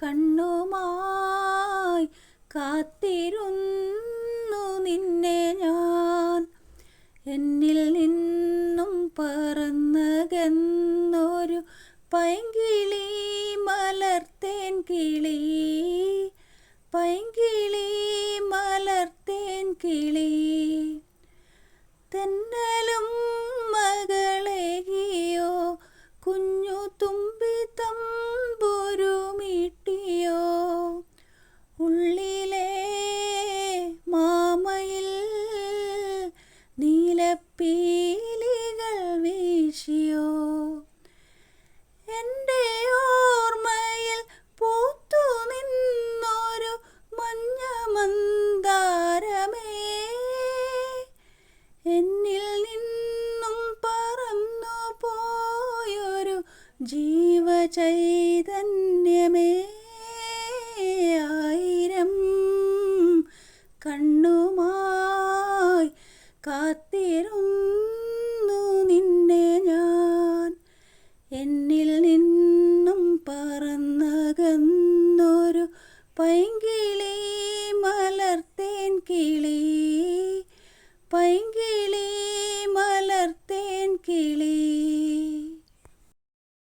കണ്ണുമായി കാത്തിരുന്നു നിന്നെ ഞാൻ. എന്നിൽ നിന്നും പറന്നകന്നൊരു പൈങ്കിളി, മലർത്തേൻ കിളി, പൈങ്കിളി മലർത്തേൻ കിളി. തെന്നലും മകളേകിയോ, കുഞ്ഞു തുമ്പി തമ്പുരുമീട്ടിയോ, ഉള്ളിലെ മാമയിൽ നീലപ്പീലികൾ വീശിയോ. എൻ്റെ ഓർമ്മയിൽ പൂത്തു നിന്നൊരു മഞ്ഞ മന്ദാരമേ, എന്നിൽ നിന്നും പറന്നു പോയൊരു ജീവചൈതന്യമേ. ആയിരം കണ്ണുമായി കാത്തിരുന്നു നിന്നെ ഞാൻ. എന്നിൽ നിന്നും പറന്നകന്നൊരു പൈങ്കിളി, മലർത്തേൻ കിളി, പൈങ്കിളി മലർത്തേൻ കിളി.